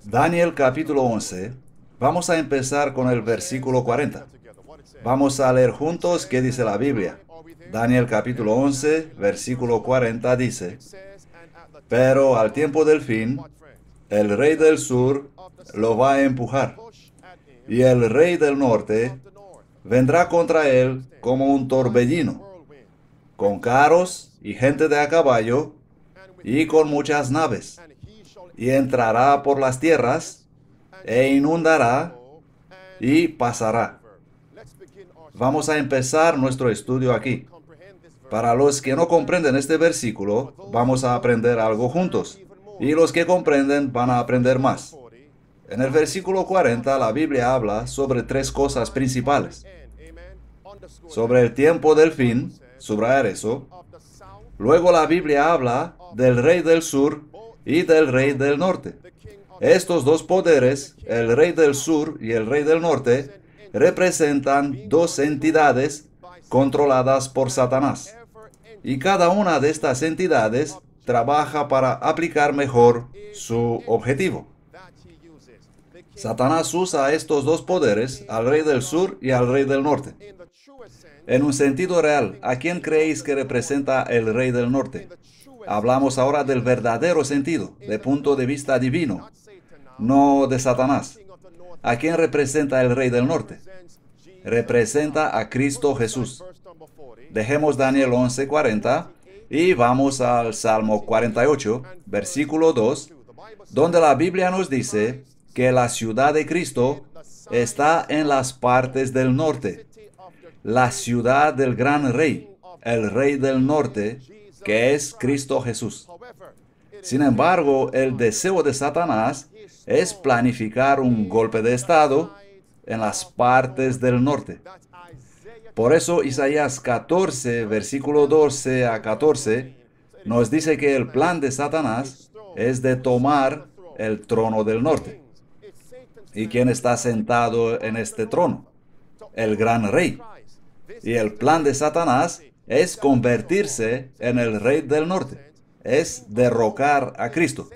Daniel capítulo 11. Vamos a empezar con el versículo 40. Vamos a leer juntos qué dice la Biblia. Daniel capítulo 11, versículo 40 dice: Pero al tiempo del fin, el rey del sur lo va a empujar, y el rey del norte vendrá contra él como un torbellino, con carros y gente de a caballo, y con muchas naves, y entrará por las tierras, e inundará, y pasará. Vamos a empezar nuestro estudio aquí. Para los que no comprenden este versículo, vamos a aprender algo juntos, y los que comprenden van a aprender más. En el versículo 40, la Biblia habla sobre tres cosas principales. Sobre el tiempo del fin, subrayar eso. Luego la Biblia habla del rey del sur y del rey del norte. Estos dos poderes, el rey del sur y el rey del norte, representan dos entidades controladas por Satanás. Y cada una de estas entidades trabaja para aplicar mejor su objetivo. Satanás usa estos dos poderes, al rey del sur y al rey del norte. En un sentido real, ¿a quién creéis que representa el rey del norte? Hablamos ahora del verdadero sentido, de punto de vista divino, no de Satanás. ¿A quién representa el rey del norte? Representa a Cristo Jesús. Dejemos Daniel 11:40 y vamos al Salmo 48, versículo 2, donde la Biblia nos dice que la ciudad de Cristo está en las partes del norte. La ciudad del gran rey, el rey del norte, que es Cristo Jesús. Sin embargo, el deseo de Satanás es planificar un golpe de estado en las partes del norte. Por eso Isaías 14, versículo 12 a 14, nos dice que el plan de Satanás es de tomar el trono del norte. ¿Y quién está sentado en este trono? El gran rey. Y el plan de Satanás es convertirse en el rey del norte. Es derrocar a Cristo.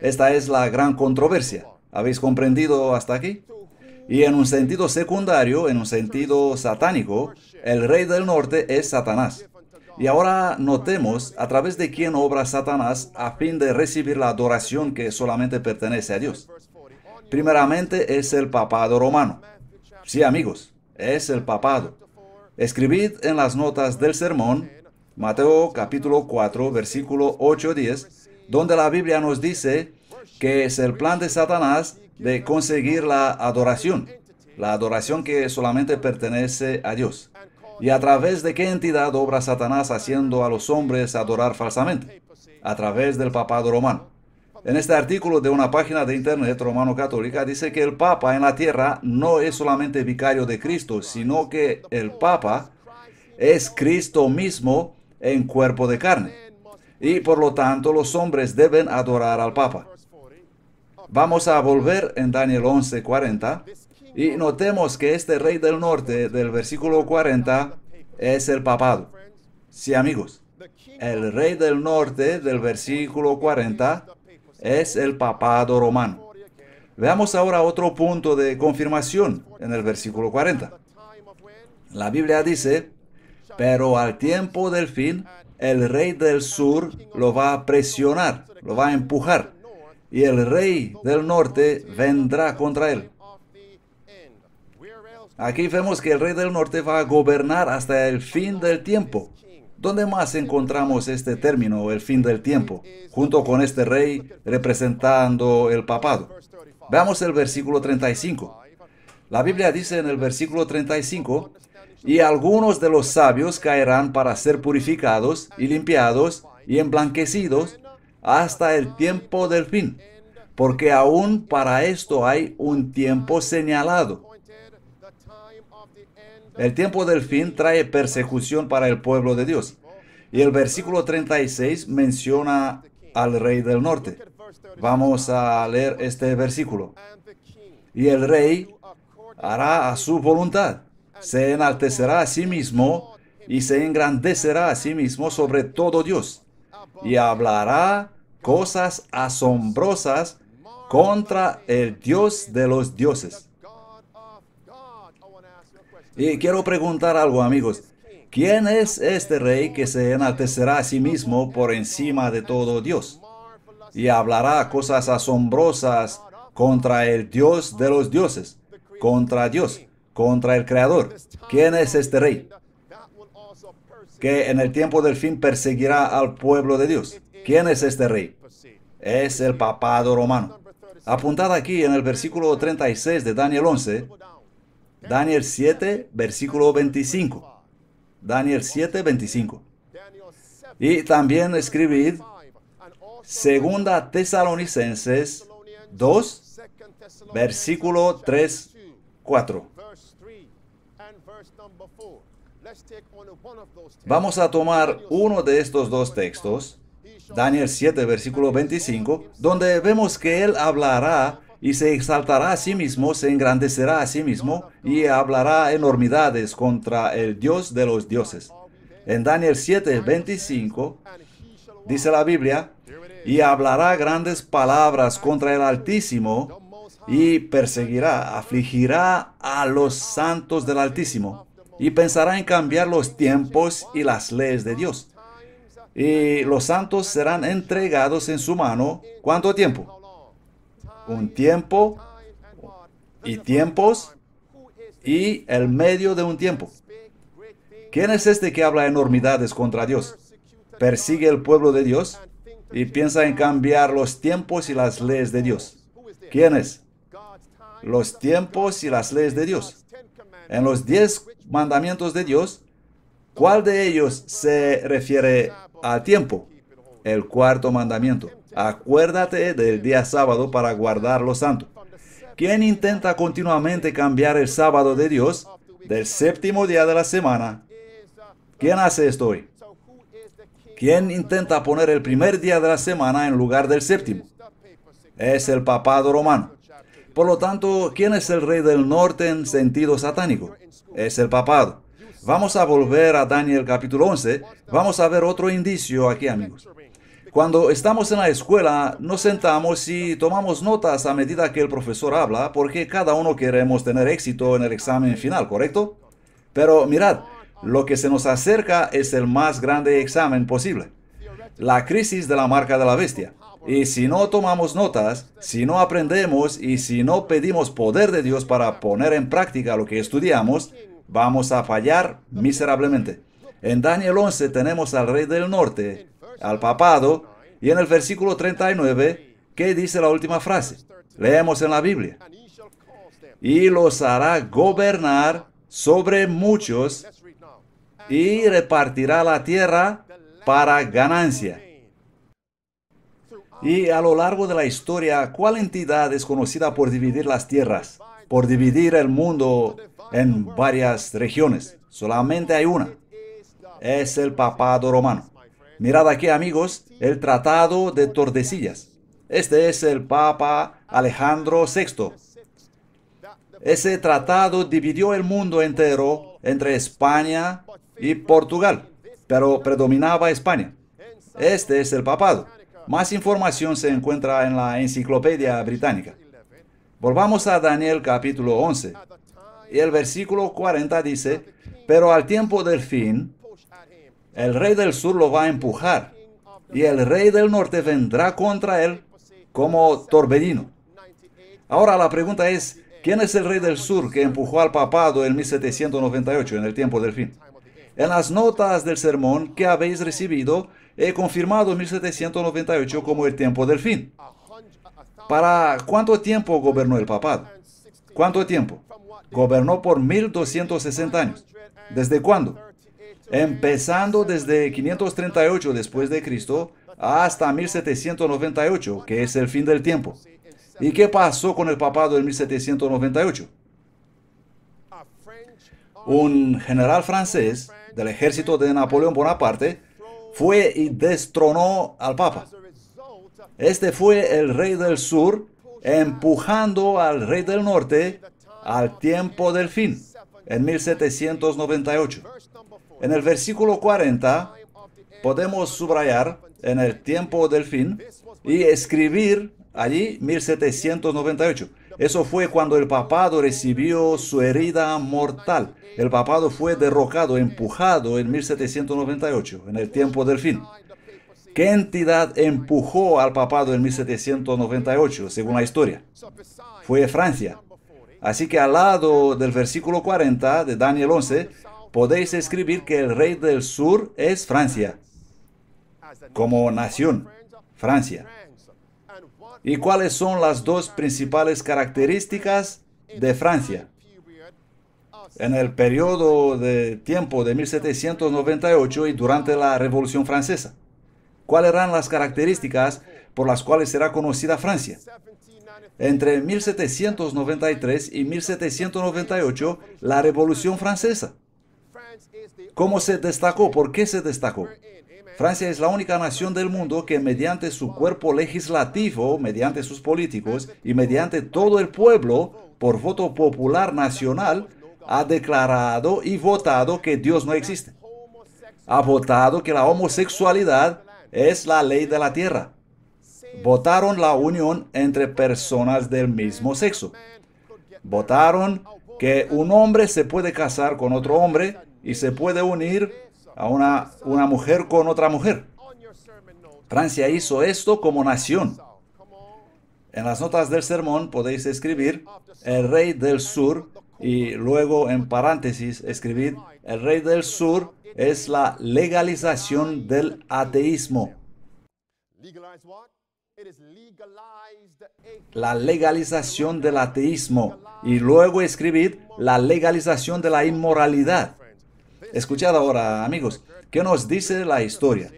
Esta es la gran controversia. ¿Habéis comprendido hasta aquí? Y en un sentido secundario, en un sentido satánico, el rey del norte es Satanás. Y ahora notemos a través de quién obra Satanás a fin de recibir la adoración que solamente pertenece a Dios. Primeramente es el papado romano. Sí, amigos, es el papado. Escribid en las notas del sermón, Mateo capítulo 4, versículo 8-10, donde la Biblia nos dice que es el plan de Satanás de conseguir la adoración que solamente pertenece a Dios. ¿Y a través de qué entidad obra Satanás haciendo a los hombres adorar falsamente? A través del papado romano. En este artículo de una página de internet romano-católica dice que el Papa en la tierra no es solamente vicario de Cristo, sino que el Papa es Cristo mismo en cuerpo de carne. Y por lo tanto los hombres deben adorar al Papa. Vamos a volver en Daniel 11:40 y notemos que este rey del norte del versículo 40 es el papado. Sí, amigos, el rey del norte del versículo 40 es el papado romano. Veamos ahora otro punto de confirmación en el versículo 40. La Biblia dice: pero al tiempo del fin, el rey del sur lo va a presionar, lo va a empujar, y el rey del norte vendrá contra él. Aquí vemos que el rey del norte va a gobernar hasta el fin del tiempo. ¿Dónde más encontramos este término, el fin del tiempo, junto con este rey representando el papado? Veamos el versículo 35. La Biblia dice en el versículo 35, y algunos de los sabios caerán para ser purificados y limpiados y emblanquecidos hasta el tiempo del fin, porque aún para esto hay un tiempo señalado. El tiempo del fin trae persecución para el pueblo de Dios. Y el versículo 36 menciona al rey del norte. Vamos a leer este versículo. Y el rey hará a su voluntad, se enaltecerá a sí mismo y se engrandecerá a sí mismo sobre todo Dios, y hablará cosas asombrosas contra el Dios de los dioses. Y quiero preguntar algo, amigos. ¿Quién es este rey que se enaltecerá a sí mismo por encima de todo Dios? Y hablará cosas asombrosas contra el Dios de los dioses, contra Dios, contra el Creador. ¿Quién es este rey que en el tiempo del fin perseguirá al pueblo de Dios? ¿Quién es este rey? Es el papado romano. Apuntad aquí en el versículo 36 de Daniel 11, Daniel 7, versículo 25. Daniel 7, 25. Y también escribid Segunda Tesalonicenses 2, versículo 3, 4. Vamos a tomar uno de estos dos textos, Daniel 7, versículo 25, donde vemos que él hablará y se exaltará a sí mismo, se engrandecerá a sí mismo y hablará enormidades contra el Dios de los dioses. En Daniel 7, 25, dice la Biblia, y hablará grandes palabras contra el Altísimo y perseguirá, afligirá a los santos del Altísimo y pensará en cambiar los tiempos y las leyes de Dios. Y los santos serán entregados en su mano. ¿Cuánto tiempo? Un tiempo y tiempos y el medio de un tiempo. ¿Quién es este que habla enormidades contra Dios? Persigue el pueblo de Dios y piensa en cambiar los tiempos y las leyes de Dios. ¿Quién es? Los tiempos y las leyes de Dios. En los 10 mandamientos de Dios, ¿cuál de ellos se refiere a tiempo? El cuarto mandamiento. Acuérdate del día sábado para guardarlo santo. ¿Quién intenta continuamente cambiar el sábado de Dios del séptimo día de la semana? ¿Quién hace esto hoy? ¿Quién intenta poner el primer día de la semana en lugar del séptimo? Es el papado romano. Por lo tanto, ¿quién es el rey del norte en sentido satánico? Es el papado. Vamos a volver a Daniel capítulo 11. Vamos a ver otro indicio aquí, amigos. Cuando estamos en la escuela, nos sentamos y tomamos notas a medida que el profesor habla, porque cada uno queremos tener éxito en el examen final, ¿correcto? Pero mirad, lo que se nos acerca es el más grande examen posible. La crisis de la marca de la bestia. Y si no tomamos notas, si no aprendemos y si no pedimos poder de Dios para poner en práctica lo que estudiamos, vamos a fallar miserablemente. En Daniel 11 tenemos al rey del norte, al papado, y en el versículo 39, ¿qué dice la última frase? Leemos en la Biblia. Y los hará gobernar sobre muchos y repartirá la tierra para ganancia. Y a lo largo de la historia, ¿cuál entidad es conocida por dividir las tierras? Por dividir el mundo en varias regiones. Solamente hay una. Es el papado romano. Mirad aquí, amigos, el Tratado de Tordesillas. Este es el Papa Alejandro VI. Ese tratado dividió el mundo entero entre España y Portugal, pero predominaba España. Este es el papado. Más información se encuentra en la Enciclopedia Británica. Volvamos a Daniel capítulo 11. Y el versículo 40 dice, pero al tiempo del fin, el rey del sur lo va a empujar, y el rey del norte vendrá contra él como torbellino. Ahora la pregunta es, ¿quién es el rey del sur que empujó al papado en 1798, en el tiempo del fin? En las notas del sermón que habéis recibido, he confirmado 1798 como el tiempo del fin. ¿Para cuánto tiempo gobernó el papado? ¿Cuánto tiempo? Gobernó por 1260 años. ¿Desde cuándo? Empezando desde 538 después de Cristo hasta 1798, que es el fin del tiempo. ¿Y qué pasó con el papado en 1798? Un general francés del ejército de Napoleón Bonaparte fue y destronó al papa. Este fue el rey del sur empujando al rey del norte al tiempo del fin, en 1798. En el versículo 40 podemos subrayar en el tiempo del fin, y escribir allí 1798. Eso fue cuando el papado recibió su herida mortal. El papado fue derrocado, empujado en 1798, en el tiempo del fin. ¿Qué entidad empujó al papado en 1798, según la historia? Fue Francia. Así que al lado del versículo 40 de Daniel 11, podéis escribir que el rey del sur es Francia, como nación, Francia. ¿Y cuáles son las dos principales características de Francia en el periodo de tiempo de 1798 y durante la Revolución Francesa? ¿Cuáles eran las características por las cuales será conocida Francia? Entre 1793 y 1798, la Revolución Francesa. ¿Cómo se destacó? ¿Por qué se destacó? Francia es la única nación del mundo que mediante su cuerpo legislativo, mediante sus políticos y mediante todo el pueblo, por voto popular nacional, ha declarado y votado que Dios no existe. Ha votado que la homosexualidad es la ley de la tierra. Votaron la unión entre personas del mismo sexo. Votaron que un hombre se puede casar con otro hombre y se puede unir a una mujer con otra mujer. Francia hizo esto como nación. En las notas del sermón podéis escribir el rey del sur y luego en paréntesis escribid el rey del sur es la legalización del ateísmo. La legalización del ateísmo. Y luego escribid la legalización de la inmoralidad. Escuchad ahora, amigos, ¿qué nos dice la historia?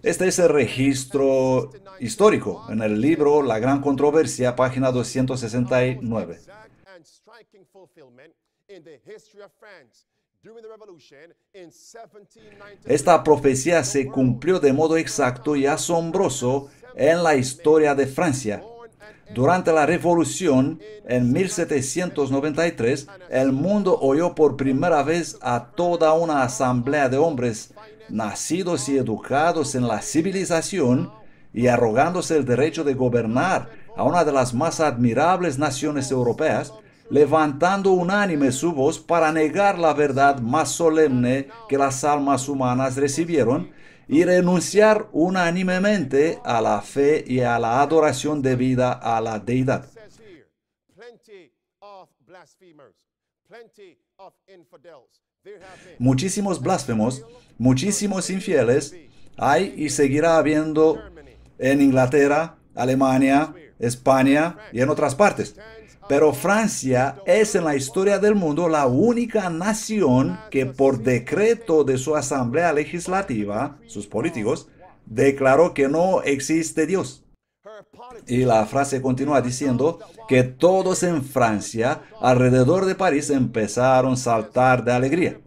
Este es el registro histórico en el libro La Gran Controversia, página 269. Esta profecía se cumplió de modo exacto y asombroso en la historia de Francia. Durante la Revolución, en 1793, el mundo oyó por primera vez a toda una asamblea de hombres nacidos y educados en la civilización y arrogándose el derecho de gobernar a una de las más admirables naciones europeas, levantando unánime su voz para negar la verdad más solemne que las almas humanas recibieron y renunciar unánimemente a la fe y a la adoración debida a la deidad. Muchísimos blasfemos, muchísimos infieles hay y seguirá habiendo en Inglaterra, Alemania, España y en otras partes. Pero Francia es en la historia del mundo la única nación que por decreto de su asamblea legislativa, sus políticos, declaró que no existe Dios. Y la frase continúa diciendo que todos en Francia, alrededor de París, empezaron a saltar de alegría.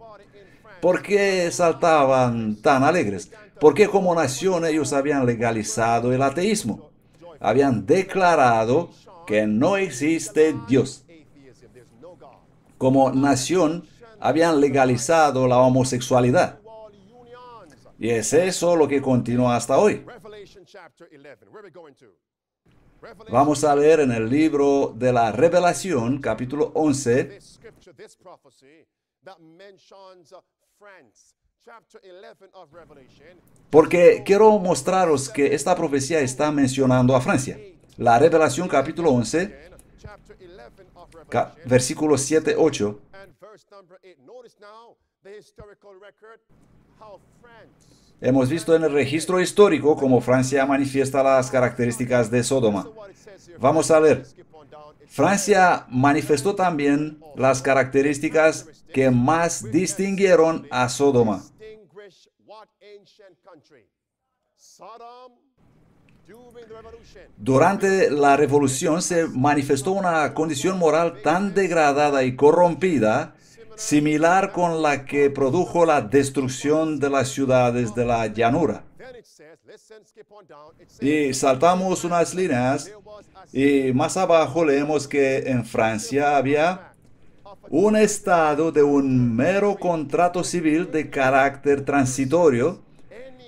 ¿Por qué saltaban tan alegres? Porque como nación ellos habían legalizado el ateísmo. Habían declarado que no existe Dios. Como nación, habían legalizado la homosexualidad. Y es eso lo que continúa hasta hoy. Vamos a leer en el libro de la Revelación, capítulo 11, porque quiero mostraros que esta profecía está mencionando a Francia. La Revelación capítulo 11, versículos 7, 8. Hemos visto en el registro histórico cómo Francia manifiesta las características de Sodoma. Vamos a ver. Francia manifestó también las características que más distinguieron a Sodoma. Durante la revolución se manifestó una condición moral tan degradada y corrompida, similar con la que produjo la destrucción de las ciudades de la llanura. Y saltamos unas líneas y más abajo leemos que en Francia había un estado de un mero contrato civil de carácter transitorio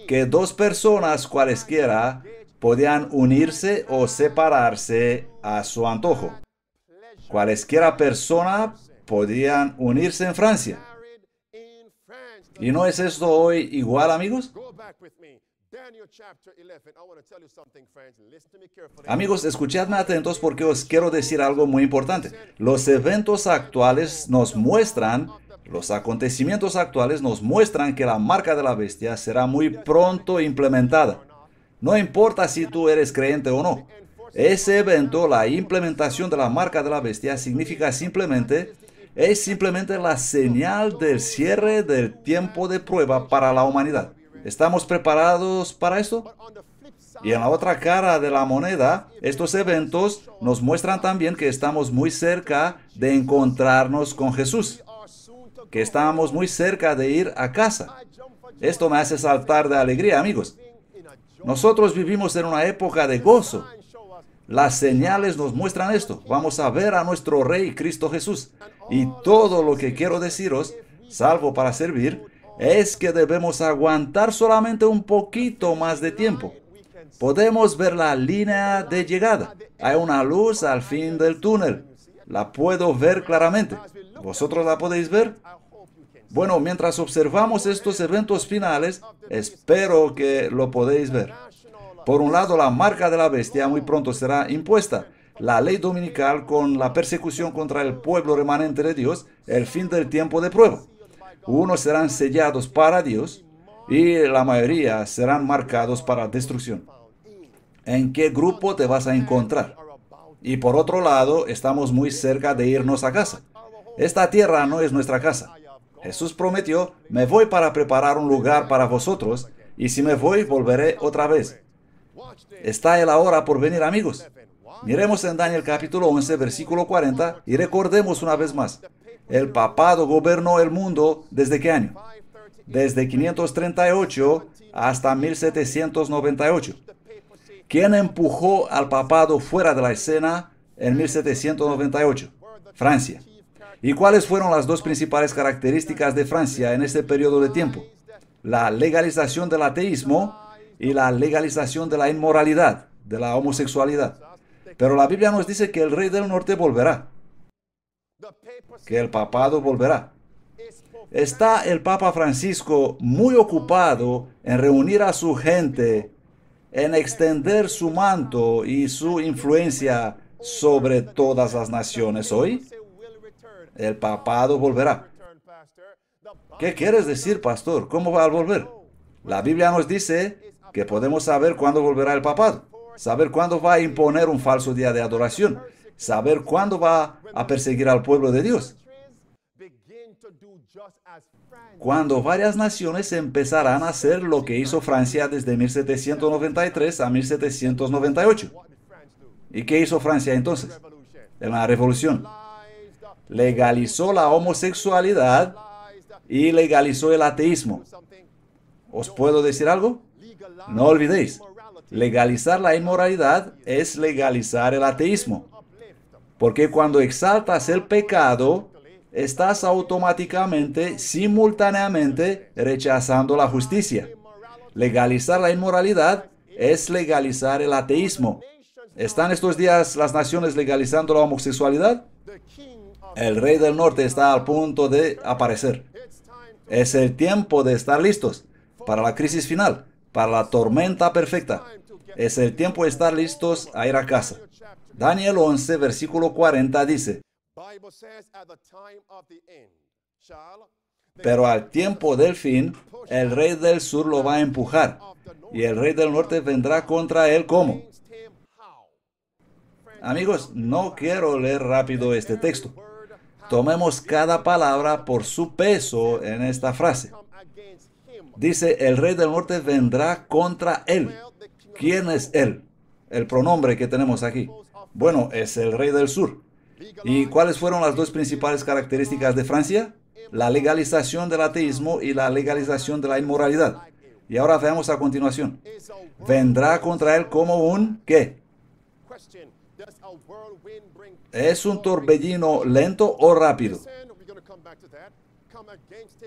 que dos personas cualesquiera podían unirse o separarse a su antojo. Cualesquiera persona podían unirse en Francia. ¿Y no es esto hoy igual, amigos? Amigos, escuchadme atentos porque os quiero decir algo muy importante. Los eventos actuales nos muestran, los acontecimientos actuales nos muestran que la marca de la bestia será muy pronto implementada. No importa si tú eres creyente o no. Ese evento, la implementación de la marca de la bestia, es simplemente la señal del cierre del tiempo de prueba para la humanidad. ¿Estamos preparados para esto? Y en la otra cara de la moneda, estos eventos nos muestran también que estamos muy cerca de encontrarnos con Jesús, que estamos muy cerca de ir a casa. Esto me hace saltar de alegría, amigos. Nosotros vivimos en una época de gozo. Las señales nos muestran esto. Vamos a ver a nuestro Rey Cristo Jesús. Y todo lo que quiero deciros, salvo para servir, es que debemos aguantar solamente un poquito más de tiempo. Podemos ver la línea de llegada. Hay una luz al fin del túnel. La puedo ver claramente. ¿Vosotros la podéis ver? Bueno, mientras observamos estos eventos finales, espero que lo podéis ver. Por un lado, la marca de la bestia muy pronto será impuesta. La ley dominical con la persecución contra el pueblo remanente de Dios, el fin del tiempo de prueba. Unos serán sellados para Dios y la mayoría serán marcados para destrucción. ¿En qué grupo te vas a encontrar? Y por otro lado, estamos muy cerca de irnos a casa. Esta tierra no es nuestra casa. Jesús prometió, me voy para preparar un lugar para vosotros, y si me voy, volveré otra vez. Está el ahora por venir, amigos. Miremos en Daniel capítulo 11, versículo 40, y recordemos una vez más. El papado gobernó el mundo ¿desde qué año? Desde 538 hasta 1798. ¿Quién empujó al papado fuera de la escena en 1798? Francia. ¿Y cuáles fueron las dos principales características de Francia en este periodo de tiempo? La legalización del ateísmo y la legalización de la inmoralidad, de la homosexualidad. Pero la Biblia nos dice que el Rey del Norte volverá, que el papado volverá. Está el Papa Francisco muy ocupado en reunir a su gente, en extender su manto y su influencia sobre todas las naciones hoy. El papado volverá. ¿Qué quieres decir, pastor? ¿Cómo va a volver? La Biblia nos dice que podemos saber cuándo volverá el papado, saber cuándo va a imponer un falso día de adoración, saber cuándo va a perseguir al pueblo de Dios. Cuando varias naciones empezarán a hacer lo que hizo Francia desde 1793 a 1798. ¿Y qué hizo Francia entonces? En la revolución. Legalizó la homosexualidad y legalizó el ateísmo. ¿Os puedo decir algo? No olvidéis, legalizar la inmoralidad es legalizar el ateísmo. Porque cuando exaltas el pecado, estás automáticamente, simultáneamente, rechazando la justicia. Legalizar la inmoralidad es legalizar el ateísmo. ¿Están estos días las naciones legalizando la homosexualidad? El Rey del Norte está al punto de aparecer. Es el tiempo de estar listos para la crisis final, para la tormenta perfecta. Es el tiempo de estar listos a ir a casa. Daniel 11, versículo 40 dice, pero al tiempo del fin, el Rey del Sur lo va a empujar, y el Rey del Norte vendrá contra él ¿cómo? Amigos, no quiero leer rápido este texto. Tomemos cada palabra por su peso en esta frase. Dice, el Rey del Norte vendrá contra él. ¿Quién es él? El pronombre que tenemos aquí. Bueno, es el Rey del Sur. ¿Y cuáles fueron las dos principales características de Francia? La legalización del ateísmo y la legalización de la inmoralidad. Y ahora veamos a continuación. Vendrá contra él como un ¿qué? ¿Es un torbellino lento o rápido?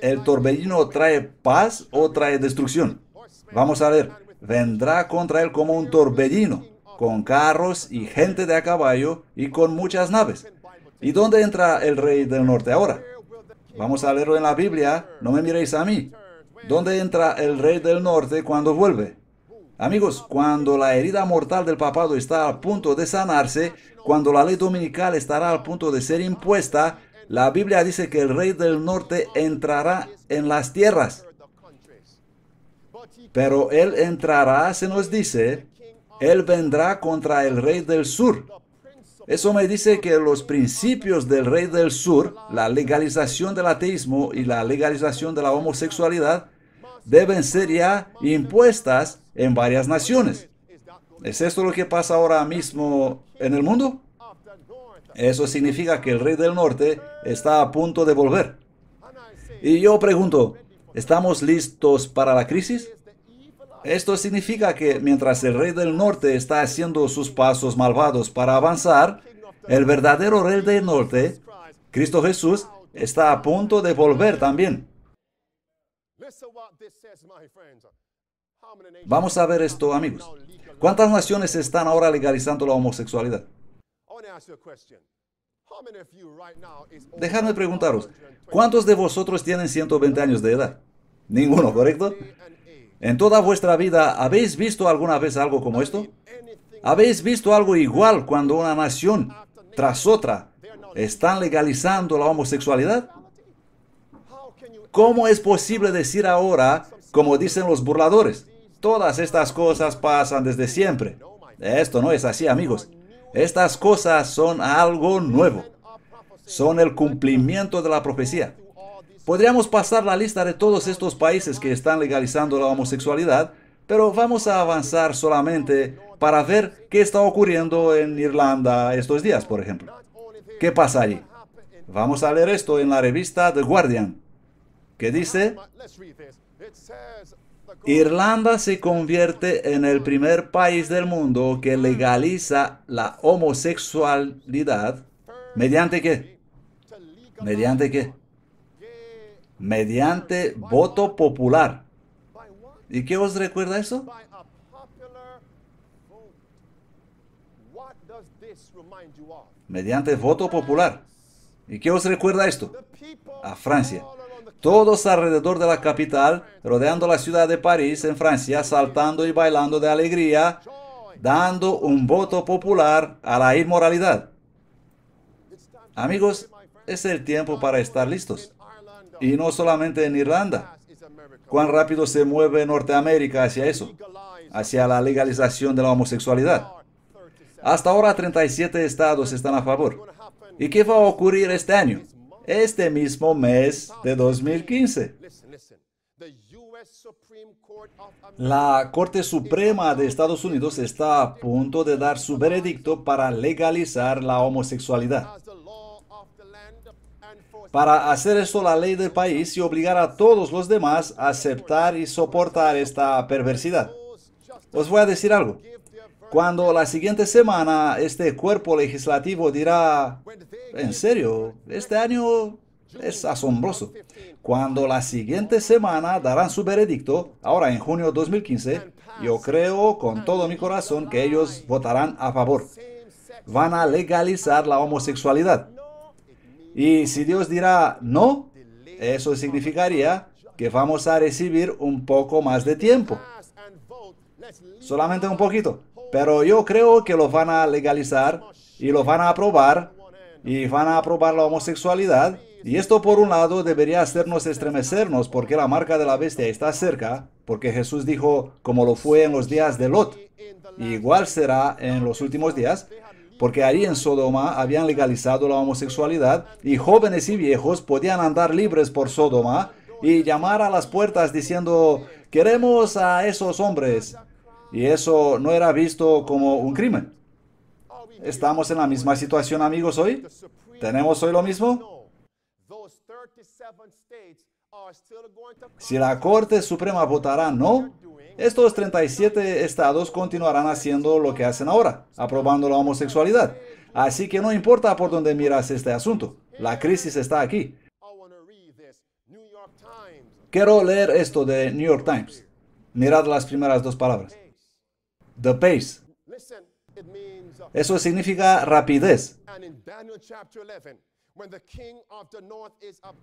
¿El torbellino trae paz o trae destrucción? Vamos a ver. vendrá contra él como un torbellino, con carros y gente de a caballo y con muchas naves. ¿Y dónde entra el rey del norte ahora? Vamos a leerlo en la Biblia, no me miréis a mí. ¿Dónde entra el rey del norte cuando vuelve? Amigos, cuando la herida mortal del papado está a punto de sanarse, cuando la ley dominical estará al punto de ser impuesta, la Biblia dice que el rey del norte entrará en las tierras. Pero él entrará, se nos dice, él vendrá contra el rey del sur. Eso me dice que los principios del rey del sur, la legalización del ateísmo y la legalización de la homosexualidad, deben ser ya impuestas en varias naciones. ¿Es esto lo que pasa ahora mismo en el mundo? Eso significa que el rey del norte está a punto de volver. Y yo pregunto, ¿estamos listos para la crisis? Esto significa que mientras el rey del norte está haciendo sus pasos malvados para avanzar, el verdadero rey del norte, Cristo Jesús, está a punto de volver también. Vamos a ver esto, amigos. ¿Cuántas naciones están ahora legalizando la homosexualidad? Dejadme preguntaros, ¿cuántos de vosotros tienen 120 años de edad? Ninguno, ¿correcto? ¿En toda vuestra vida habéis visto alguna vez algo como esto? ¿Habéis visto algo igual cuando una nación tras otra están legalizando la homosexualidad? ¿Cómo es posible decir ahora, como dicen los burladores, todas estas cosas pasan desde siempre? Esto no es así, amigos. Estas cosas son algo nuevo. Son el cumplimiento de la profecía. Podríamos pasar la lista de todos estos países que están legalizando la homosexualidad, pero vamos a avanzar solamente para ver qué está ocurriendo en Irlanda estos días, por ejemplo. ¿Qué pasa allí? Vamos a leer esto en la revista The Guardian, que dice: Irlanda se convierte en el primer país del mundo que legaliza la homosexualidad. ¿Mediante qué? ¿Mediante qué? Mediante voto popular. ¿Y qué os recuerda eso? Mediante voto popular. ¿Y qué os recuerda esto? A Francia. Todos alrededor de la capital, rodeando la ciudad de París, en Francia, saltando y bailando de alegría, dando un voto popular a la inmoralidad. Amigos, es el tiempo para estar listos. Y no solamente en Irlanda. ¿Cuán rápido se mueve Norteamérica hacia eso? Hacia la legalización de la homosexualidad. Hasta ahora 37 estados están a favor. ¿Y qué va a ocurrir este año? Este mismo mes de 2015. La Corte Suprema de Estados Unidos está a punto de dar su veredicto para legalizar la homosexualidad. Para hacer esto la ley del país y obligar a todos los demás a aceptar y soportar esta perversidad. Os voy a decir algo. Cuando la siguiente semana este cuerpo legislativo dirá, en serio, este año es asombroso. Cuando la siguiente semana darán su veredicto, ahora en junio de 2015, yo creo con todo mi corazón que ellos votarán a favor. Van a legalizar la homosexualidad. Y si Dios dirá no, eso significaría que vamos a recibir un poco más de tiempo. Solamente un poquito. Pero yo creo que lo van a legalizar y lo van a aprobar y van a aprobar la homosexualidad. Y esto por un lado debería hacernos estremecernos porque la marca de la bestia está cerca, porque Jesús dijo como lo fue en los días de Lot. Y igual será en los últimos días, porque allí en Sodoma habían legalizado la homosexualidad y jóvenes y viejos podían andar libres por Sodoma y llamar a las puertas diciendo, queremos a esos hombres. Y eso no era visto como un crimen. ¿Estamos en la misma situación, amigos, hoy? ¿Tenemos hoy lo mismo? Si la Corte Suprema votará no, estos 37 estados continuarán haciendo lo que hacen ahora, aprobando la homosexualidad. Así que no importa por dónde miras este asunto, la crisis está aquí. Quiero leer esto de New York Times. Mirad las primeras dos palabras. The pace. Eso significa rapidez.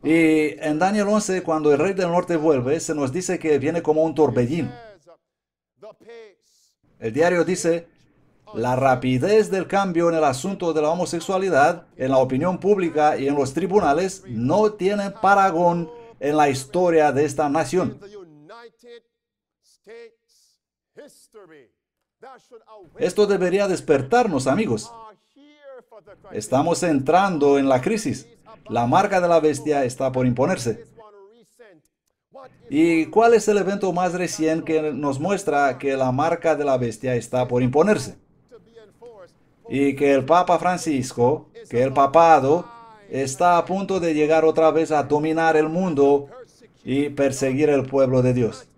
Y en Daniel 11, cuando el rey del norte vuelve, se nos dice que viene como un torbellino. El diario dice, la rapidez del cambio en el asunto de la homosexualidad, en la opinión pública y en los tribunales, no tiene parangón en la historia de esta nación. Esto debería despertarnos, amigos. Estamos entrando en la crisis. La marca de la bestia está por imponerse. ¿Y cuál es el evento más reciente que nos muestra que la marca de la bestia está por imponerse? Y que el Papa Francisco, que el papado, está a punto de llegar otra vez a dominar el mundo y perseguir el pueblo de Dios.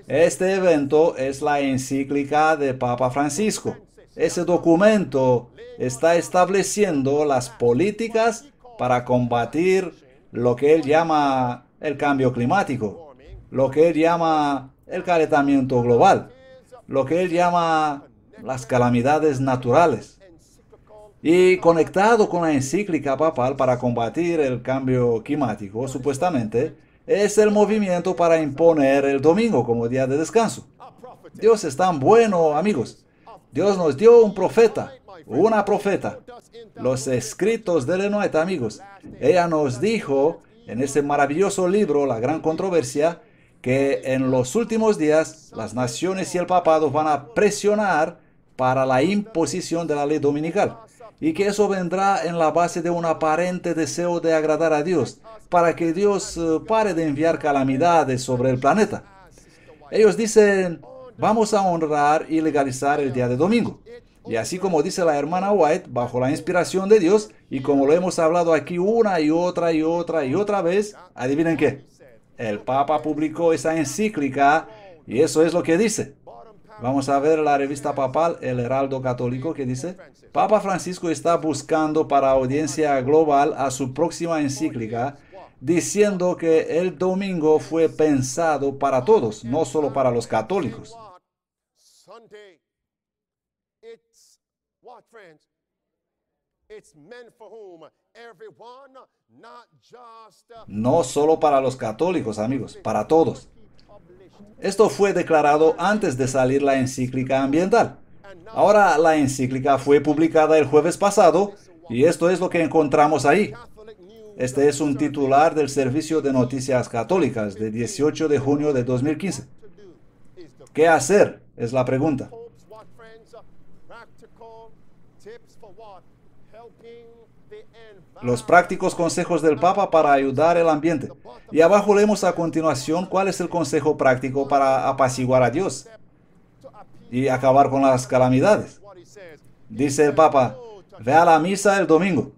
Este evento es la encíclica de Papa Francisco. Ese documento está estableciendo las políticas para combatir lo que él llama el cambio climático, lo que él llama el calentamiento global, lo que él llama las calamidades naturales. Y conectado con la encíclica papal para combatir el cambio climático, supuestamente, es el movimiento para imponer el domingo como día de descanso. Dios es tan bueno, amigos. Dios nos dio un profeta, una profeta. Los escritos de Ellen White, amigos. Ella nos dijo en ese maravilloso libro, La Gran Controversia, que en los últimos días las naciones y el papado van a presionar para la imposición de la ley dominical. Y que eso vendrá en la base de un aparente deseo de agradar a Dios, para que Dios pare de enviar calamidades sobre el planeta. Ellos dicen, vamos a honrar y legalizar el día de domingo. Y así como dice la hermana White, bajo la inspiración de Dios, y como lo hemos hablado aquí una y otra y otra y otra vez, adivinen qué, el Papa publicó esa encíclica y eso es lo que dice. Vamos a ver la revista papal, El Heraldo Católico, que dice, Papa Francisco está buscando para audiencia global a su próxima encíclica, diciendo que el domingo fue pensado para todos, no solo para los católicos. No solo para los católicos, amigos, para todos. Esto fue declarado antes de salir la encíclica ambiental. Ahora la encíclica fue publicada el jueves pasado y esto es lo que encontramos ahí. Este es un titular del Servicio de Noticias Católicas de 18 de junio de 2015. ¿Qué hacer? Es la pregunta. Los prácticos consejos del Papa para ayudar al ambiente. Y abajo leemos a continuación cuál es el consejo práctico para apaciguar a Dios y acabar con las calamidades. Dice el Papa, ve a la misa el domingo.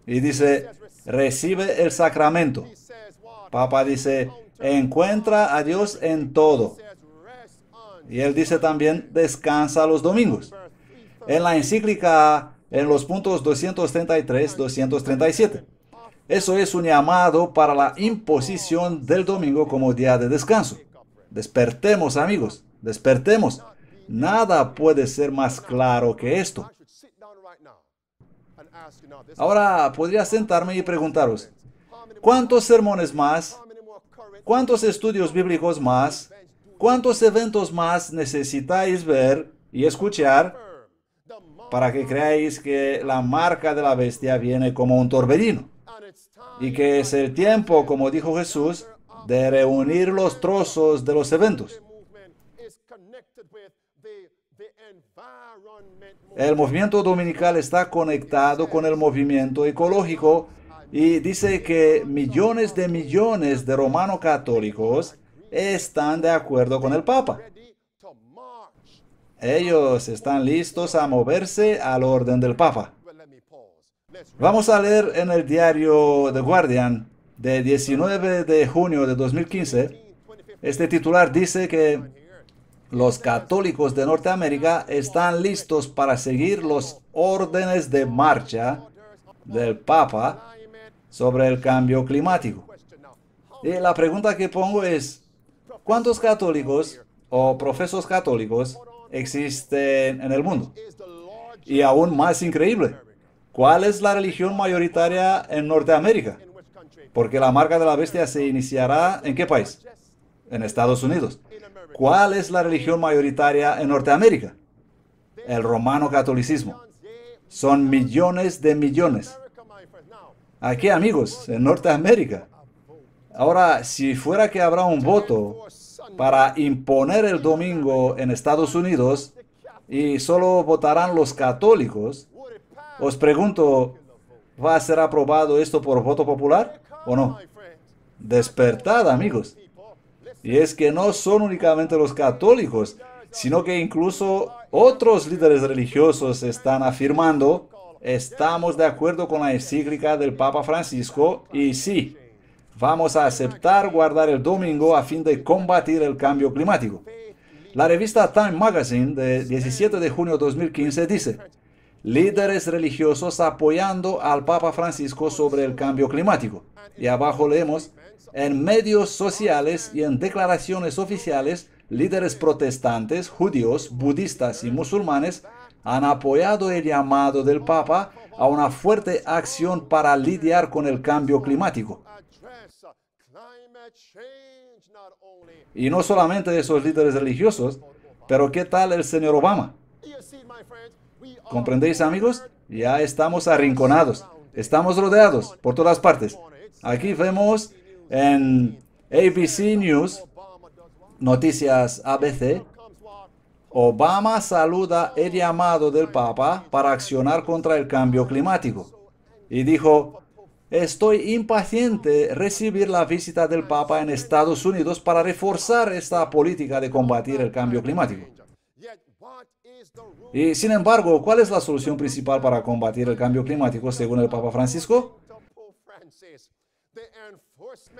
Y dice, recibe el sacramento. Papa dice, encuentra a Dios en todo. Y él dice también, descansa los domingos. En la encíclica, en los puntos 233, 237. Eso es un llamado para la imposición del domingo como día de descanso. Despertemos, amigos, despertemos. Nada puede ser más claro que esto. Ahora podría sentarme y preguntaros, ¿cuántos sermones más? ¿Cuántos estudios bíblicos más? ¿Cuántos eventos más necesitáis ver y escuchar para que creáis que la marca de la bestia viene como un torbellino? Y que es el tiempo, como dijo Jesús, de reunir los trozos de los eventos. El movimiento dominical está conectado con el movimiento ecológico y dice que millones de romanos católicos están de acuerdo con el Papa. Ellos están listos a moverse al orden del Papa. Vamos a leer en el diario The Guardian de 19 de junio de 2015. Este titular dice que los católicos de Norteamérica están listos para seguir los órdenes de marcha del Papa sobre el cambio climático. Y la pregunta que pongo es, ¿Cuántos católicos o profesos católicos existen en el mundo? Y aún más increíble, ¿cuál es la religión mayoritaria en Norteamérica? Porque la marca de la bestia se iniciará ¿en qué país? En Estados Unidos. ¿Cuál es la religión mayoritaria en Norteamérica? El romano catolicismo. Son millones de millones. Aquí, amigos, en Norteamérica. Ahora, si fuera que habrá un voto para imponer el domingo en Estados Unidos y solo votarán los católicos, os pregunto, ¿va a ser aprobado esto por voto popular o no? Despertad, amigos. Y es que no son únicamente los católicos, sino que incluso otros líderes religiosos están afirmando, estamos de acuerdo con la encíclica del Papa Francisco y sí, vamos a aceptar guardar el domingo a fin de combatir el cambio climático. La revista Time Magazine de 17 de junio de 2015 dice, líderes religiosos apoyando al Papa Francisco sobre el cambio climático. Y abajo leemos, en medios sociales y en declaraciones oficiales, líderes protestantes, judíos, budistas y musulmanes han apoyado el llamado del Papa a una fuerte acción para lidiar con el cambio climático. Y no solamente esos líderes religiosos, pero ¿qué tal el señor Obama? ¿Comprendéis, amigos? Ya estamos arrinconados, estamos rodeados por todas partes. Aquí vemos en ABC News, Noticias ABC, Obama saluda el llamado del Papa para accionar contra el cambio climático. Y dijo, estoy impaciente de recibir la visita del Papa en Estados Unidos para reforzar esta política de combatir el cambio climático. Y sin embargo, ¿cuál es la solución principal para combatir el cambio climático según el Papa Francisco?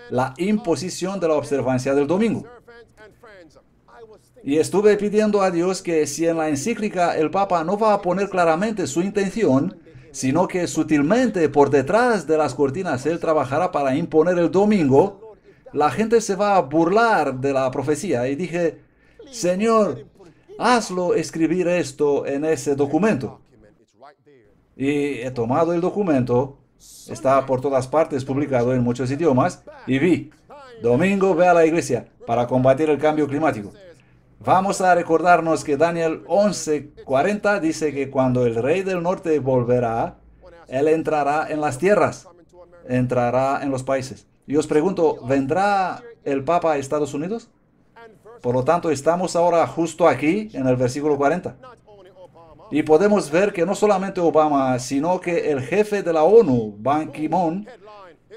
La imposición de la observancia del domingo. Y estuve pidiendo a Dios que si en la encíclica el Papa no va a poner claramente su intención, sino que sutilmente por detrás de las cortinas él trabajará para imponer el domingo, la gente se va a burlar de la profecía. Y dije, Señor, hazlo escribir esto en ese documento. Y he tomado el documento, está por todas partes publicado en muchos idiomas, y vi, domingo ve a la iglesia para combatir el cambio climático. Vamos a recordarnos que Daniel 11:40 dice que cuando el rey del norte volverá, él entrará en las tierras, entrará en los países. Y os pregunto, ¿vendrá el Papa a Estados Unidos? Por lo tanto, estamos ahora justo aquí, en el versículo 40. Y podemos ver que no solamente Obama, sino que el jefe de la ONU, Ban Ki-moon,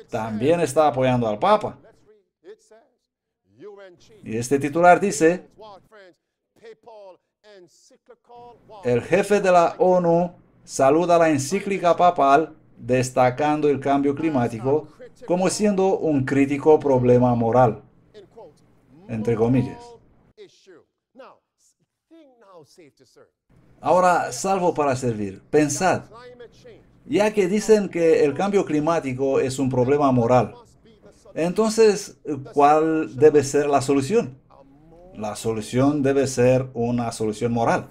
también está apoyando al Papa. Y este titular dice, el jefe de la ONU saluda la encíclica papal destacando el cambio climático como siendo un crítico problema moral, entre comillas. Ahora, salvo para servir. Pensad, ya que dicen que el cambio climático es un problema moral, entonces, ¿cuál debe ser la solución? La solución debe ser una solución moral.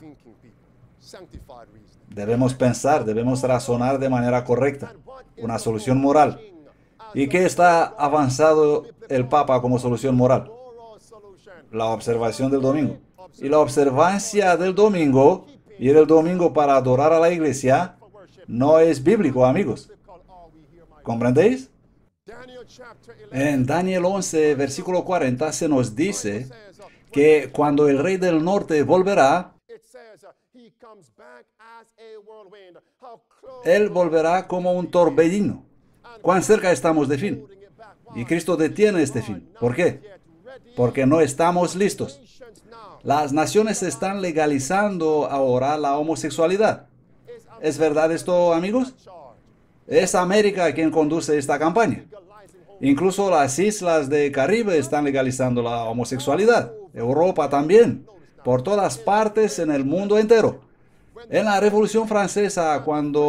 Debemos pensar, debemos razonar de manera correcta. Una solución moral. ¿Y qué está avanzado el Papa como solución moral? La observación del domingo. Y la observancia del domingo, ir el domingo para adorar a la iglesia, no es bíblico, amigos. ¿Comprendéis? En Daniel 11, versículo 40, se nos dice que cuando el rey del norte volverá, él volverá como un torbellino. ¿Cuán cerca estamos de fin? Y Cristo detiene este fin. ¿Por qué? Porque no estamos listos. Las naciones están legalizando ahora la homosexualidad. ¿Es verdad esto, amigos? Es América quien conduce esta campaña. Incluso las islas de Caribe están legalizando la homosexualidad. Europa también. Por todas partes en el mundo entero. En la Revolución Francesa, cuando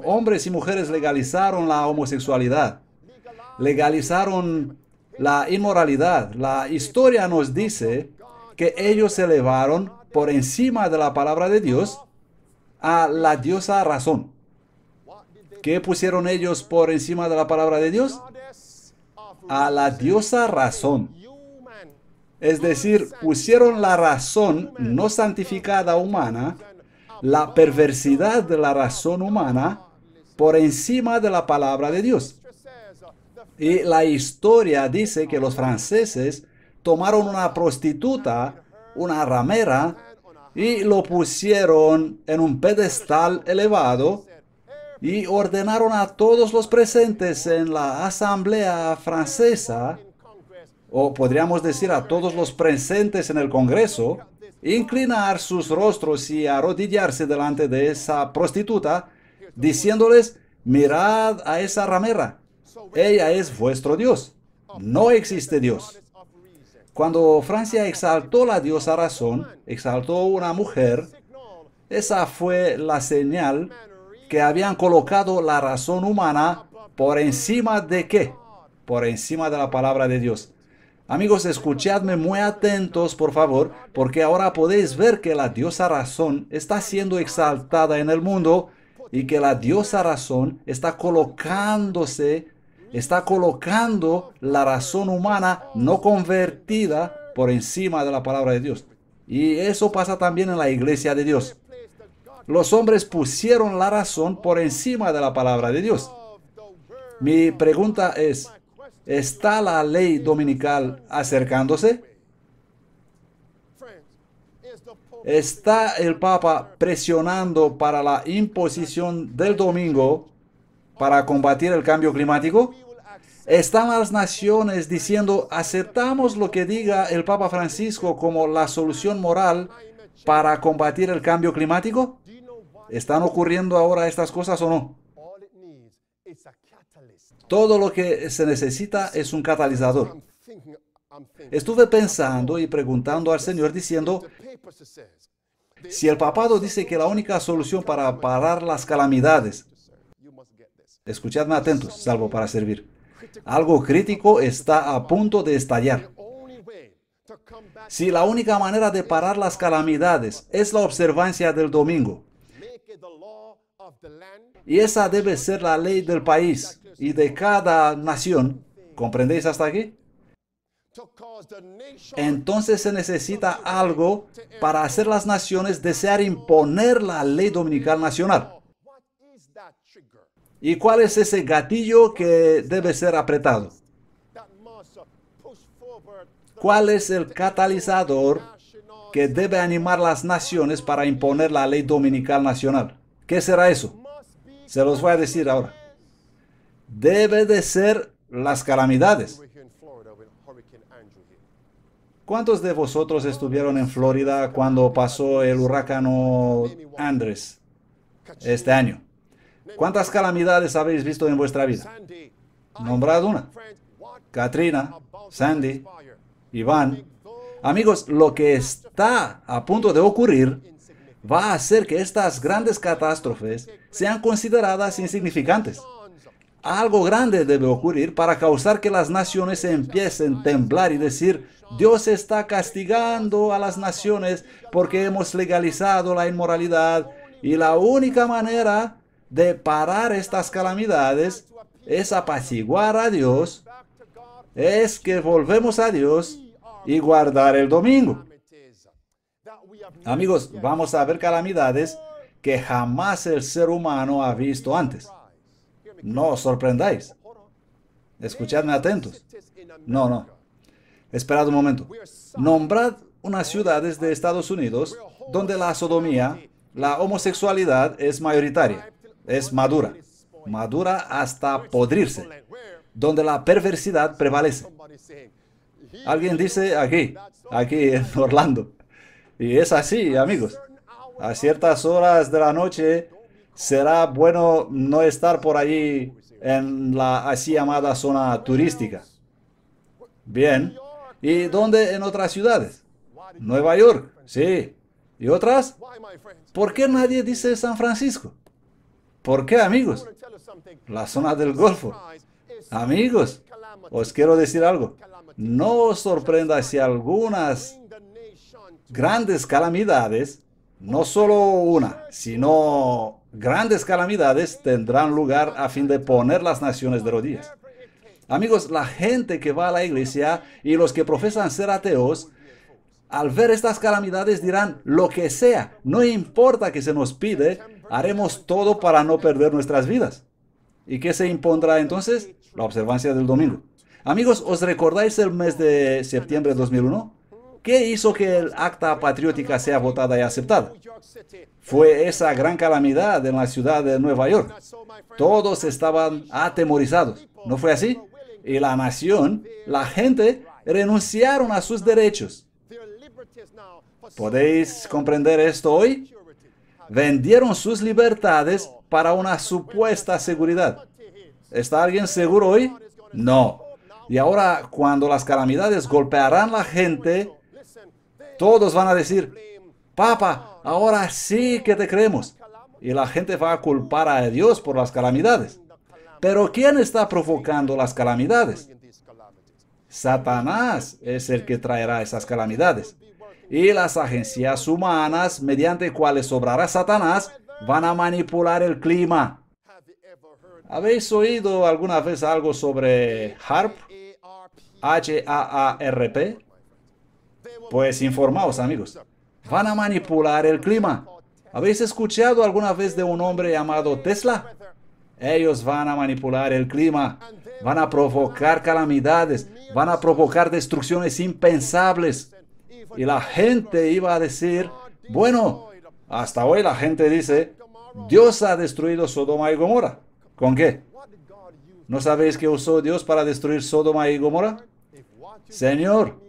hombres y mujeres legalizaron la homosexualidad, legalizaron la inmoralidad. La historia nos dice que ellos se elevaron por encima de la palabra de Dios a la diosa razón. ¿Qué pusieron ellos por encima de la palabra de Dios? A la diosa razón. Es decir, pusieron la razón no santificada humana, la perversidad de la razón humana, por encima de la palabra de Dios. Y la historia dice que los franceses tomaron una prostituta, una ramera, y lo pusieron en un pedestal elevado y ordenaron a todos los presentes en la asamblea francesa, o podríamos decir a todos los presentes en el Congreso, inclinar sus rostros y arrodillarse delante de esa prostituta, diciéndoles: mirad a esa ramera, ella es vuestro Dios, no existe Dios. Cuando Francia exaltó la diosa razón, exaltó una mujer, esa fue la señal que habían colocado la razón humana por encima de ¿qué? Por encima de la palabra de Dios. Amigos, escuchadme muy atentos, por favor, porque ahora podéis ver que la diosa razón está siendo exaltada en el mundo y que la diosa razón está colocando la razón humana no convertida por encima de la palabra de Dios. Y eso pasa también en la iglesia de Dios. Los hombres pusieron la razón por encima de la palabra de Dios. Mi pregunta es: ¿está la ley dominical acercándose? ¿Está el Papa presionando para la imposición del domingo para combatir el cambio climático? ¿Están las naciones diciendo: aceptamos lo que diga el Papa Francisco como la solución moral para combatir el cambio climático? ¿Están ocurriendo ahora estas cosas o no? Todo lo que se necesita es un catalizador. Estuve pensando y preguntando al Señor diciendo: si el papado dice que la única solución para parar las calamidades, escuchadme atentos, salvo para servir, algo crítico está a punto de estallar. Si la única manera de parar las calamidades es la observancia del domingo, y esa debe ser la ley del país y de cada nación, ¿comprendéis hasta aquí? Entonces se necesita algo para hacer las naciones desear imponer la ley dominical nacional. ¿Y cuál es ese gatillo que debe ser apretado? ¿Cuál es el catalizador que debe animar las naciones para imponer la ley dominical nacional? ¿Qué será eso? Se los voy a decir ahora. Debe de ser las calamidades. ¿Cuántos de vosotros estuvieron en Florida cuando pasó el huracán Andrés este año? ¿Cuántas calamidades habéis visto en vuestra vida? Nombrad una. Katrina, Sandy, Iván. Amigos, lo que está a punto de ocurrir va a hacer que estas grandes catástrofes sean consideradas insignificantes. Algo grande debe ocurrir para causar que las naciones empiecen a temblar y decir: Dios está castigando a las naciones porque hemos legalizado la inmoralidad, y la única manera de parar estas calamidades es apaciguar a Dios, es que volvemos a Dios y guardar el domingo. Amigos, vamos a ver calamidades que jamás el ser humano ha visto antes. No os sorprendáis. Escuchadme atentos. No. Esperad un momento. Nombrad unas ciudades de Estados Unidos donde la sodomía, la homosexualidad es mayoritaria, es madura hasta podrirse, donde la perversidad prevalece. Alguien dice aquí en Orlando. Y es así, amigos. A ciertas horas de la noche será bueno no estar por allí en la así llamada zona turística. Bien. ¿Y dónde en otras ciudades? Nueva York, sí. ¿Y otras? ¿Por qué nadie dice San Francisco? ¿Por qué, amigos? La zona del Golfo. Amigos, os quiero decir algo. No os sorprenda si algunas grandes calamidades, no solo una, sino grandes calamidades tendrán lugar a fin de poner las naciones de rodillas. Amigos, la gente que va a la iglesia y los que profesan ser ateos, al ver estas calamidades dirán lo que sea, no importa que se nos pide, haremos todo para no perder nuestras vidas. ¿Y qué se impondrá entonces? La observancia del domingo. Amigos, ¿os recordáis el mes de septiembre de 2001? ¿Qué hizo que el acta patriótica sea votada y aceptada? Fue esa gran calamidad en la ciudad de Nueva York. Todos estaban atemorizados. ¿No fue así? Y la nación, la gente, renunciaron a sus derechos. ¿Podéis comprender esto hoy? Vendieron sus libertades para una supuesta seguridad. ¿Está alguien seguro hoy? No. Y ahora, cuando las calamidades golpearán a la gente, todos van a decir, Papa, ahora sí que te creemos. Y la gente va a culpar a Dios por las calamidades. Pero ¿quién está provocando las calamidades? Satanás es el que traerá esas calamidades. Y las agencias humanas, mediante cuales obrará Satanás, van a manipular el clima. ¿Habéis oído alguna vez algo sobre HAARP? H-A-A-R-P. Pues informaos, amigos. Van a manipular el clima. ¿Habéis escuchado alguna vez de un hombre llamado Tesla? Ellos van a manipular el clima. Van a provocar calamidades. Van a provocar destrucciones impensables. Y la gente iba a decir, bueno, hasta hoy la gente dice, Dios ha destruido Sodoma y Gomorra. ¿Con qué? ¿No sabéis qué usó Dios para destruir Sodoma y Gomorra? Señor,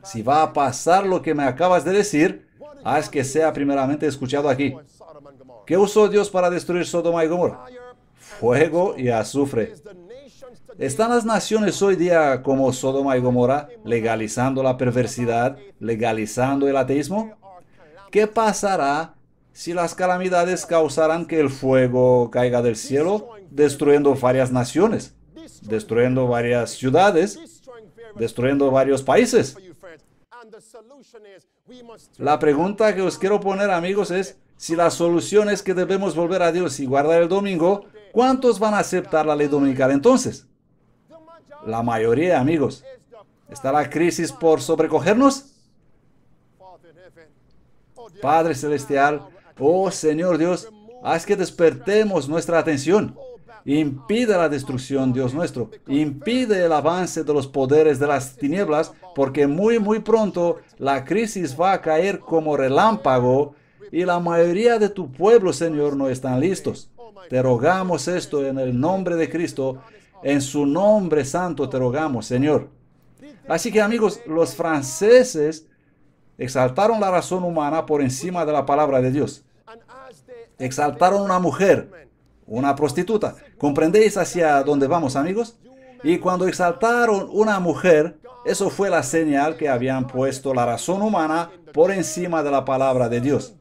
si va a pasar lo que me acabas de decir, haz que sea primeramente escuchado aquí. ¿Qué usó Dios para destruir Sodoma y Gomorra? Fuego y azufre. ¿Están las naciones hoy día como Sodoma y Gomorra, legalizando la perversidad, legalizando el ateísmo? ¿Qué pasará si las calamidades causarán que el fuego caiga del cielo, destruyendo varias naciones, destruyendo varias ciudades, destruyendo varios países? La pregunta que os quiero poner, amigos, es, si la solución es que debemos volver a Dios y guardar el domingo, ¿cuántos van a aceptar la ley dominical entonces? La mayoría, amigos. ¿Está la crisis por sobrecogernos? Padre Celestial, oh Señor Dios, haz que despertemos nuestra atención. Impide la destrucción, Dios nuestro. Impide el avance de los poderes de las tinieblas, porque muy pronto la crisis va a caer como relámpago y la mayoría de tu pueblo, Señor, no están listos. Te rogamos esto en el nombre de Cristo. En su nombre santo te rogamos, Señor. Así que, amigos, los franceses exaltaron la razón humana por encima de la palabra de Dios. Exaltaron una mujer, una prostituta. ¿Comprendéis hacia dónde vamos, amigos? Y cuando exaltaron una mujer, eso fue la señal que habían puesto la razón humana por encima de la palabra de Dios.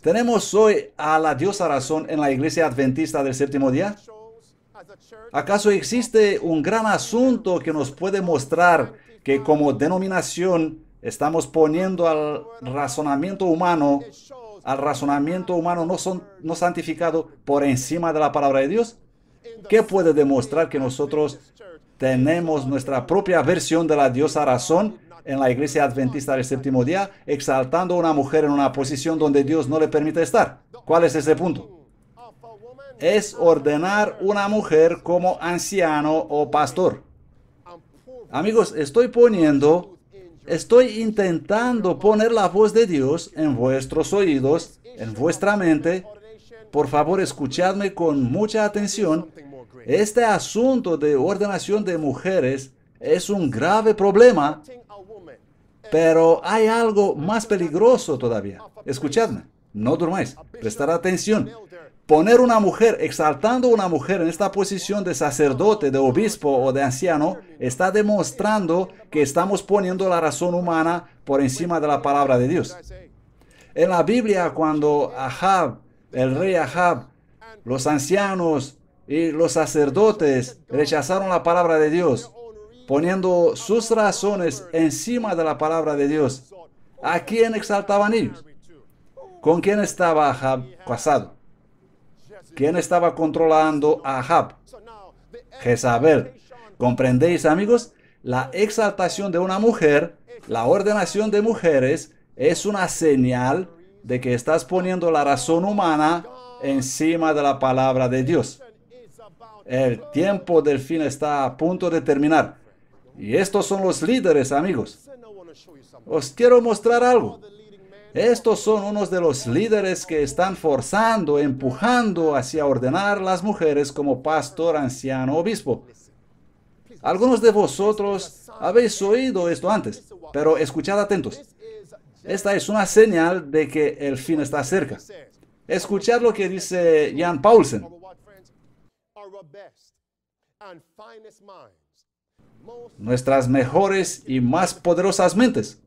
¿Tenemos hoy a la diosa razón en la iglesia adventista del séptimo día? ¿Acaso existe un gran asunto que nos puede mostrar que como denominación estamos poniendo al razonamiento humano no santificado por encima de la palabra de Dios? ¿Qué puede demostrar que nosotros tenemos nuestra propia versión de la diosa razón en la iglesia adventista del séptimo día, exaltando a una mujer en una posición donde Dios no le permite estar? ¿Cuál es ese punto? Es ordenar una mujer como anciano o pastor. Amigos, estoy intentando poner la voz de Dios en vuestros oídos, en vuestra mente. Por favor, escuchadme con mucha atención. Este asunto de ordenación de mujeres es un grave problema, pero hay algo más peligroso todavía. Escuchadme, no durmáis, prestad atención. Poner una mujer, exaltando a una mujer en esta posición de sacerdote, de obispo o de anciano, está demostrando que estamos poniendo la razón humana por encima de la palabra de Dios. En la Biblia, cuando el rey Ahab, los ancianos Y los sacerdotes rechazaron la palabra de Dios, poniendo sus razones encima de la palabra de Dios. ¿A quién exaltaban ellos? ¿Con quién estaba Ahab casado? ¿Quién estaba controlando a Ahab? Jezabel. ¿Comprendéis, amigos? La exaltación de una mujer, la ordenación de mujeres, es una señal de que estás poniendo la razón humana encima de la palabra de Dios. El tiempo del fin está a punto de terminar. Y estos son los líderes, amigos. Os quiero mostrar algo. Estos son unos de los líderes que están forzando, empujando hacia ordenar las mujeres como pastor, anciano, obispo. Algunos de vosotros habéis oído esto antes, pero escuchad atentos. Esta es una señal de que el fin está cerca. Escuchad lo que dice Jan Paulsen. Nuestras mejores y más poderosas mentes.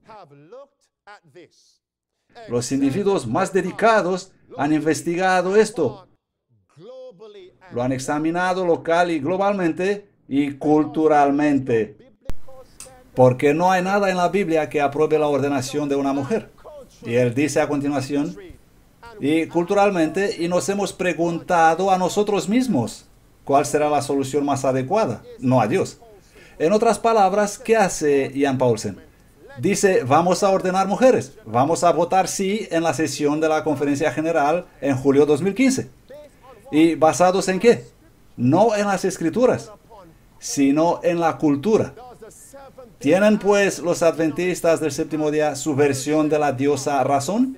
Los individuos más dedicados han investigado esto. Lo han examinado local y globalmente y culturalmente. Porque no hay nada en la Biblia que apruebe la ordenación de una mujer. Y él dice a continuación, y culturalmente, y nos hemos preguntado a nosotros mismos, ¿cuál será la solución más adecuada? No a Dios. En otras palabras, ¿qué hace Jan Paulsen? Dice, vamos a ordenar mujeres. Vamos a votar sí en la sesión de la Conferencia General en julio 2015. ¿Y basados en qué? No en las escrituras, sino en la cultura. ¿Tienen pues los adventistas del séptimo día su versión de la diosa razón?